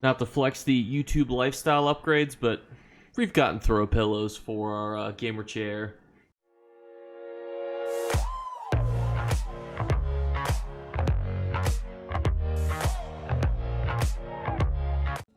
Not to flex the YouTube lifestyle upgrades, but we've gotten throw pillows for our gamer chair.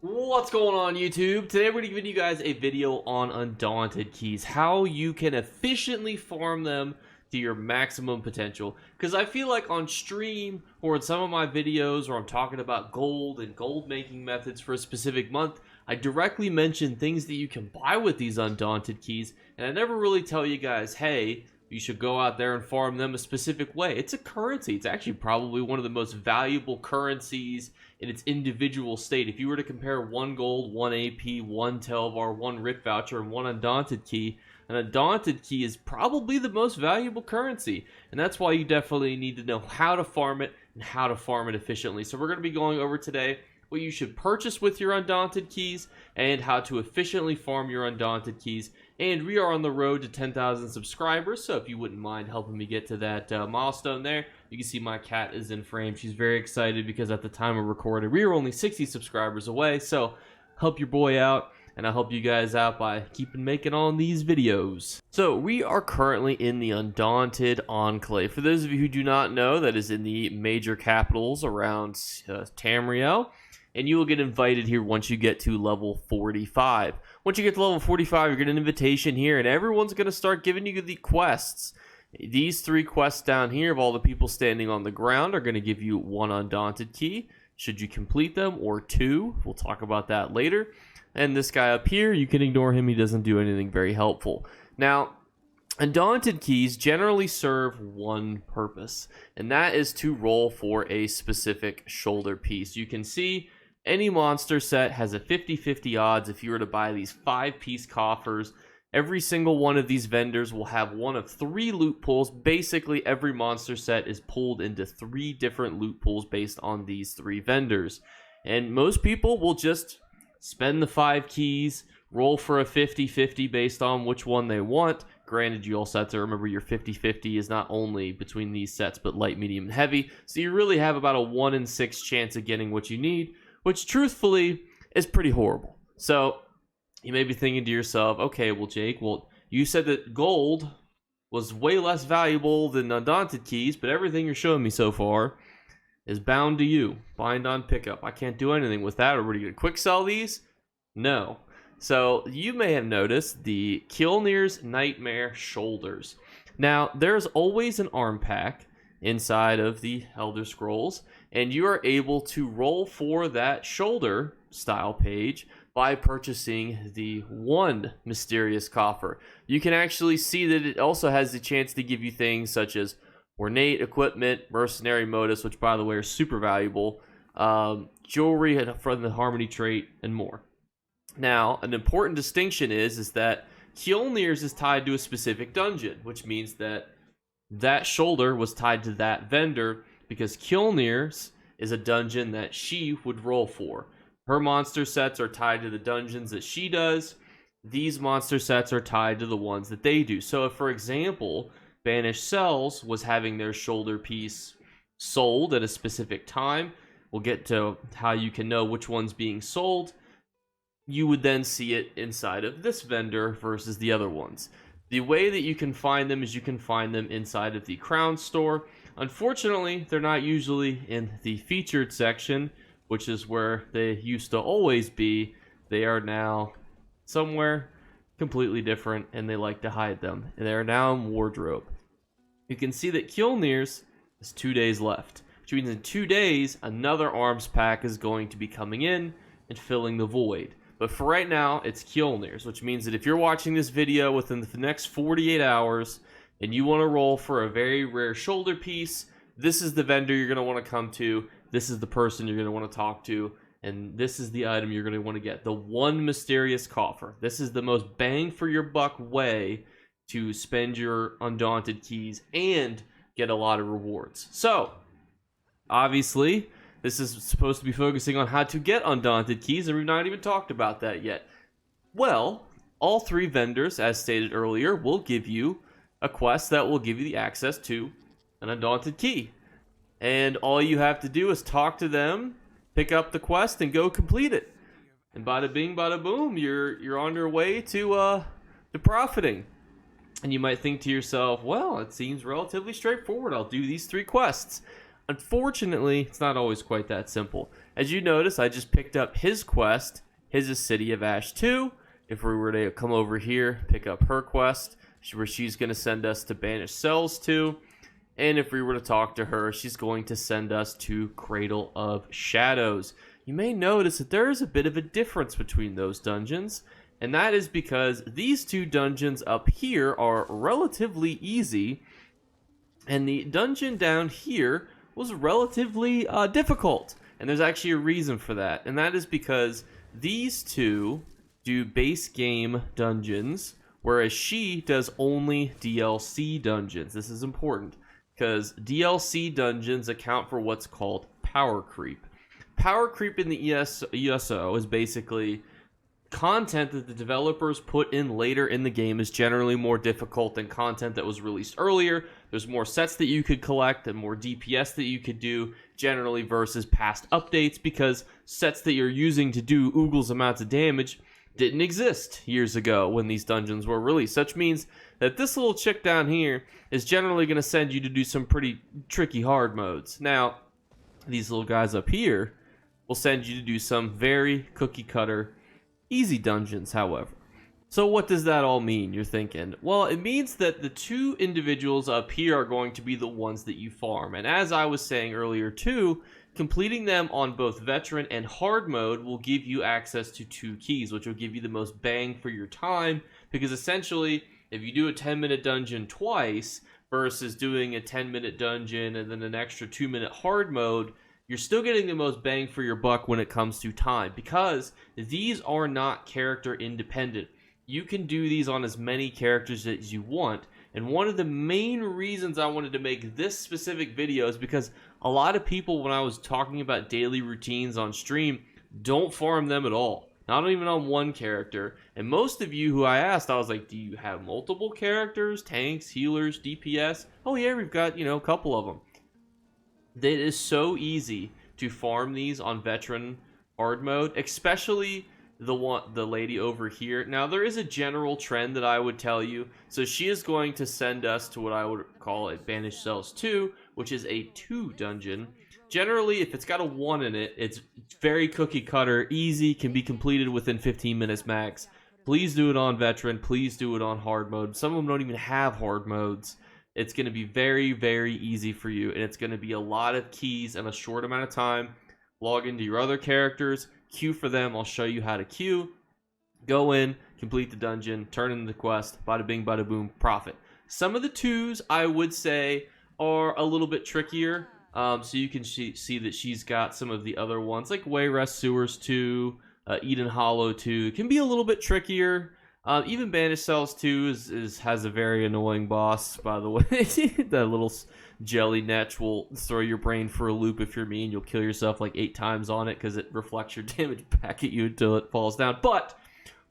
What's going on, YouTube? Today we're going to be giving you guys a video on Undaunted keys, how you can efficiently farm them to your maximum potential. Because I feel like on stream or in some of my videos where I'm talking about gold and gold making methods for a specific month, I directly mention things that you can buy with these Undaunted keys, and I never really tell you guys, hey, you should go out there and farm them a specific way. It's a currency. It's actually probably one of the most valuable currencies in its individual state. If you were to compare one gold, one AP, one Telvar, one RIP voucher, and one Undaunted key, an Undaunted key is probably the most valuable currency. And that's why you definitely need to know how to farm it and how to farm it efficiently. So we're going to be going over today what you should purchase with your Undaunted keys and how to efficiently farm your Undaunted keys. And we are on the road to 10,000 subscribers, so if you wouldn't mind helping me get to that milestone there, you can see my cat is in frame. She's very excited because at the time of recording, we were only 60 subscribers away, so help your boy out, and I'll help you guys out by keeping making on these videos. So we are currently in the Undaunted Enclave. For those of you who do not know, that is in the major capitals around Tamriel. And you will get invited here once you get to level 45. Once you get to level 45, you get an invitation here, and everyone's going to start giving you the quests. These 3 quests down here of all the people standing on the ground are going to give you 1 Undaunted key, should you complete them, or 2. We'll talk about that later. And this guy up here, you can ignore him. He doesn't do anything very helpful. Now, Undaunted keys generally serve one purpose, and that is to roll for a specific shoulder piece. You can see any monster set has a 50-50 odds if you were to buy these 5-piece coffers. Every single one of these vendors will have one of 3 loot pools. Basically, every monster set is pulled into 3 different loot pools based on these 3 vendors. And most people will just spend the 5 keys, roll for a 50-50 based on which one they want. Granted, you also have to remember your 50-50 is not only between these sets, but light, medium, and heavy. So you really have about a 1 in 6 chance of getting what you need, which truthfully is pretty horrible. So you may be thinking to yourself, okay, well, Jake, you said that gold was way less valuable than Undaunted keys, but everything you're showing me so far is bound to you. Bind on pickup. I can't do anything with that. Are we going to quick sell these? No. So you may have noticed the Kilnir's Nightmare Shoulders. Now, there's always an arm pack inside of the Elder Scrolls, and you are able to roll for that shoulder style page by purchasing the 1 mysterious coffer. You can actually see that it also has the chance to give you things such as ornate equipment, mercenary modus, which by the way are super valuable, jewelry from the harmony trait, and more. Now, an important distinction is that Kjolnir's is tied to a specific dungeon, which means that that shoulder was tied to that vendor because Kjolnir's is a dungeon that she would roll for. Her monster sets are tied to the dungeons that she does. These monster sets are tied to the ones that they do. So if, for example, Banished Cells was having their shoulder piece sold at a specific time, we'll get to how you can know which one's being sold. You would then see it inside of this vendor versus the other ones. The way that you can find them is you can find them inside of the Crown Store. Unfortunately, they're not usually in the featured section, which is where they used to always be. They are now somewhere completely different, and they like to hide them. And they are now in wardrobe. You can see that Kjolnir's has 2 days left, which means in 2 days, another arms pack is going to be coming in and filling the void. But for right now, it's Kjolnir's, which means that if you're watching this video within the next 48 hours and you want to roll for a very rare shoulder piece, this is the vendor you're going to want to come to, this is the person you're going to want to talk to, and this is the item you're going to want to get. The 1 mysterious coffer. This is the most bang for your buck way to spend your Undaunted keys and get a lot of rewards. So, obviously, this is supposed to be focusing on how to get Undaunted keys, and we've not even talked about that yet. Well, all 3 vendors, as stated earlier, will give you a quest that will give you the access to an Undaunted key. And all you have to do is talk to them, pick up the quest, and go complete it. and bada bing, bada boom, you're on your way to profiting. And you might think to yourself, well, it seems relatively straightforward. I'll do these 3 quests. Unfortunately, it's not always quite that simple. As you notice, I just picked up his quest. His is City of Ash 2. If we were to come over here, pick up her quest, where she's going to send us to Banished Cells 2. And if we were to talk to her, she's going to send us to Cradle of Shadows. You may notice that there is a bit of a difference between those dungeons. And that is because these 2 dungeons up here are relatively easy. And the dungeon down here was relatively difficult. And there's actually a reason for that. And that is because these 2 do base game dungeons, whereas she does only DLC dungeons. This is important because DLC dungeons account for what's called power creep. Power creep in the ESO is basically content that the developers put in later in the game is generally more difficult than content that was released earlier. There's more sets that you could collect and more DPS that you could do generally versus past updates, because sets that you're using to do oogles amounts of damage didn't exist years ago when these dungeons were released. Which means that this little chick down here is generally going to send you to do some pretty tricky hard modes. Now, these little guys up here will send you to do some very cookie cutter easy dungeons, however. So what does that all mean, you're thinking? Well, it means that the 2 individuals up here are going to be the ones that you farm. And as I was saying earlier too, completing them on both veteran and hard mode will give you access to 2 keys, which will give you the most bang for your time, because essentially, if you do a 10-minute dungeon twice versus doing a 10-minute dungeon and then an extra 2-minute hard mode, you're still getting the most bang for your buck when it comes to time, because these are not character independent. You can do these on as many characters as you want, and one of the main reasons I wanted to make this specific video is because a lot of people, when I was talking about daily routines on stream, don't farm them at all. Not even on one character. And most of you who I asked, I was like, do you have multiple characters? Tanks, healers, DPS? Oh yeah, we've got, a couple of them. It is so easy to farm these on veteran hard mode, especially the lady over here. Now, there is a general trend that I would tell you. So she is going to send us to what I would call a Banished Cells 2, which is a 2 dungeon. Generally, if it's got a 1 in it, it's very cookie cutter, easy, can be completed within 15 minutes max. Please do it on veteran. Please do it on hard mode. Some of them don't even have hard modes. It's going to be very, very easy for you, and it's going to be a lot of keys in a short amount of time. Log into your other characters, queue for them. I'll show you how to queue. Go in, complete the dungeon, turn in the quest, bada bing, bada boom, profit. Some of the 2s, I would say, are a little bit trickier. So you can see that she's got some of the other ones, like Wayrest Sewers 2, Eden Hollow 2. Can be a little bit trickier. Even Banished Cells 2 has a very annoying boss, by the way. That little jelly netch will throw your brain for a loop if you're me, and you'll kill yourself like 8 times on it because it reflects your damage back at you until it falls down. But,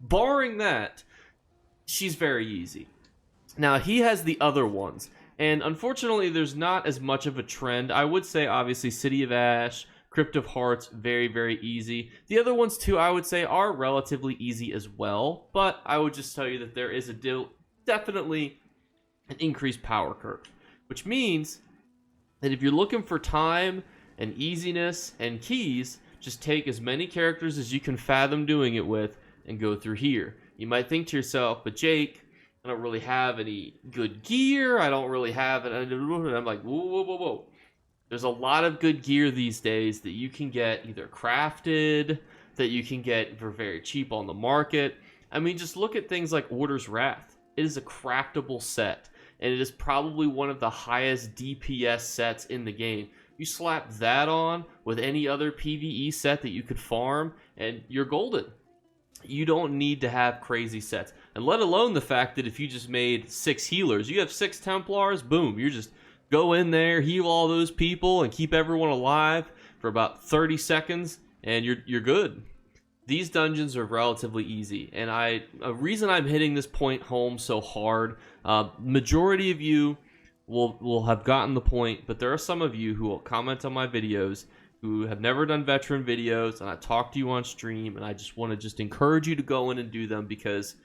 barring that, she's very easy. Now, he has the other ones, and unfortunately, there's not as much of a trend. I would say, obviously, City of Ash, Crypt of Hearts, very, very easy. The other ones, too, I would say are relatively easy as well. But I would just tell you that there is definitely an increased power curve. Which means that if you're looking for time and easiness and keys, just take as many characters as you can fathom doing it with and go through here. You might think to yourself, but Jake, I don't really have any good gear. I don't really have it. And I'm like, whoa, whoa, whoa, whoa. There's a lot of good gear these days that you can get either crafted, that you can get for very cheap on the market. I mean, just look at things like Order's Wrath. It is a craftable set, and it is probably one of the highest DPS sets in the game. You slap that on with any other PvE set that you could farm, and you're golden. You don't need to have crazy sets. And let alone the fact that if you just made 6 healers, you have 6 Templars, boom, you're just go in there, heal all those people, and keep everyone alive for about 30 seconds, and you're good. These dungeons are relatively easy, and a reason I'm hitting this point home so hard, majority of you will have gotten the point, but there are some of you who will comment on my videos who have never done veteran videos, and I talk to you on stream, and I just want to encourage you to go in and do them because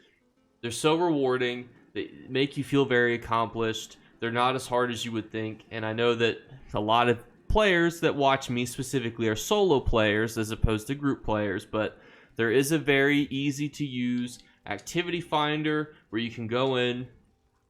they're so rewarding. They make you feel very accomplished. They're not as hard as you would think, and I know that a lot of players that watch me specifically are solo players as opposed to group players, but there is a very easy to use activity finder where you can go in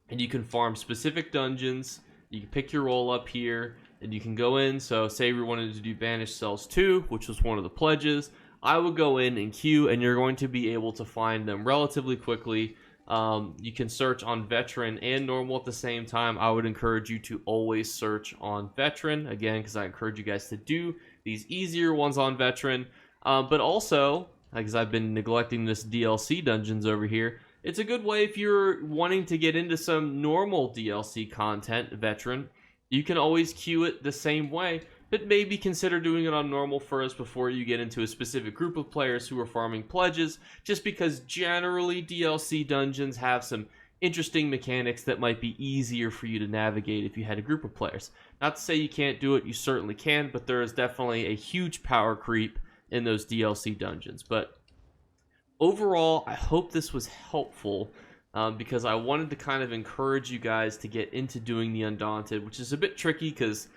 and you can farm specific dungeons. You can pick your role up here and you can go in. So say we wanted to do Banished Cells 2, which was one of the pledges, I would go in and queue, and you're going to be able to find them relatively quickly. You can search on veteran and normal at the same time. I would encourage you to always search on veteran, again, because I encourage you guys to do these easier ones on veteran. But also, because I've been neglecting this DLC dungeons over here, it's a good way if you're wanting to get into some normal DLC content, veteran. You can always queue it the same way, but maybe consider doing it on normal first before you get into a specific group of players who are farming pledges, just because generally DLC dungeons have some interesting mechanics that might be easier for you to navigate if you had a group of players. Not to say you can't do it, you certainly can, but there is definitely a huge power creep in those DLC dungeons. But overall, I hope this was helpful because I wanted to kind of encourage you guys to get into doing the Undaunted, which is a bit tricky because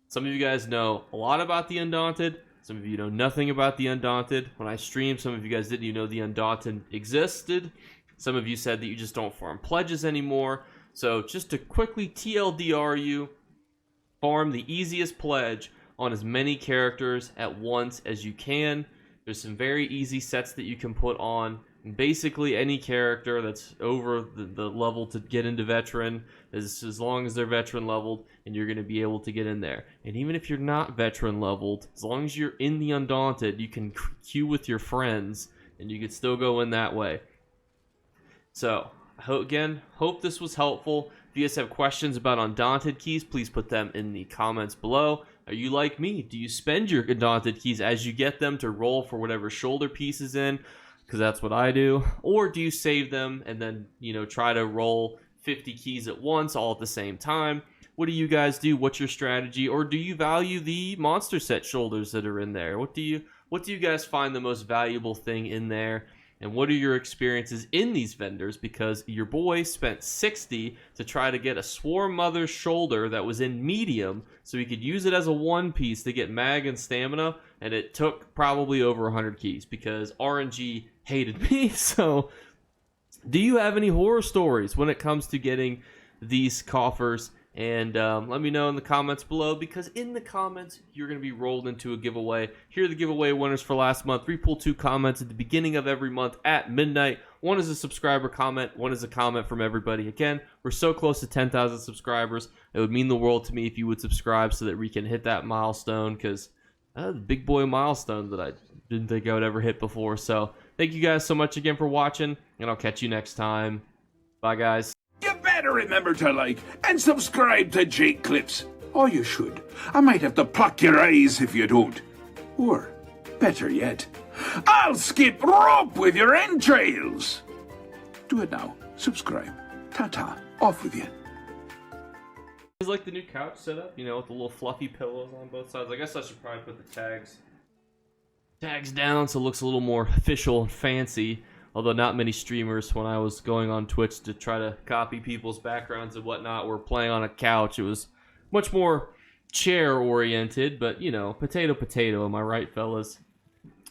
some of you guys know a lot about the Undaunted. Some of you know nothing about the Undaunted. When I streamed, some of you guys didn't even know the Undaunted existed. Some of you said that you just don't farm pledges anymore. So just to quickly TLDR you, farm the easiest pledge on as many characters at once as you can. There's some very easy sets that you can put on basically any character that's over the level to get into veteran, as long as they're veteran leveled, and you're going to be able to get in there. And even if you're not veteran leveled, as long as you're in the Undaunted, you can queue with your friends and you can still go in that way. So hope this was helpful. If you guys have questions about Undaunted keys, please put them in the comments below. Are you like me? Do you spend your Undaunted keys as you get them to roll for whatever shoulder piece is in? Because that's what I do. Or do you save them and then, try to roll 50 keys at once all at the same time? What do you guys do? What's your strategy? Or do you value the monster set shoulders that are in there? What do you guys find the most valuable thing in there? And what are your experiences in these vendors? Because your boy spent 60 to try to get a Swarm Mother's shoulder that was in medium so he could use it as a one piece to get mag and stamina, and it took probably over 100 keys because RNG hated me. So do you have any horror stories when it comes to getting these coffers? And let me know in the comments below, because in the comments, you're going to be rolled into a giveaway. Here are the giveaway winners for last month. We pull 2 comments at the beginning of every month at midnight. One is a subscriber comment. One is a comment from everybody. Again, we're so close to 10,000 subscribers. It would mean the world to me if you would subscribe so that we can hit that milestone, because the big boy milestone that I didn't think I would ever hit before. So thank you guys so much again for watching, and I'll catch you next time. Bye, guys. You better remember to like and subscribe to Jake Clips. Or you should. I might have to pluck your eyes if you don't. Or, better yet, I'll skip rope with your entrails. Do it now. Subscribe. Ta-ta. Off with you. Is like the new couch setup, with the little fluffy pillows on both sides. I guess I should probably put the tags down so it looks a little more official and fancy. Although not many streamers, when I was going on Twitch to try to copy people's backgrounds and whatnot, were playing on a couch. It was much more chair-oriented, but, potato, am I right, fellas?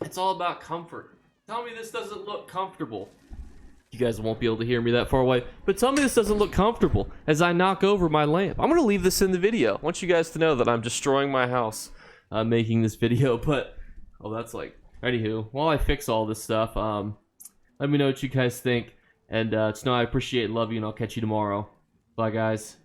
It's all about comfort. Tell me this doesn't look comfortable. You guys won't be able to hear me that far away, but tell me this doesn't look comfortable as I knock over my lamp. I'm going to leave this in the video. I want you guys to know that I'm destroying my house making this video, but, anywho, while I fix all this stuff, let me know what you guys think, and just know I appreciate and love you, and I'll catch you tomorrow. Bye, guys.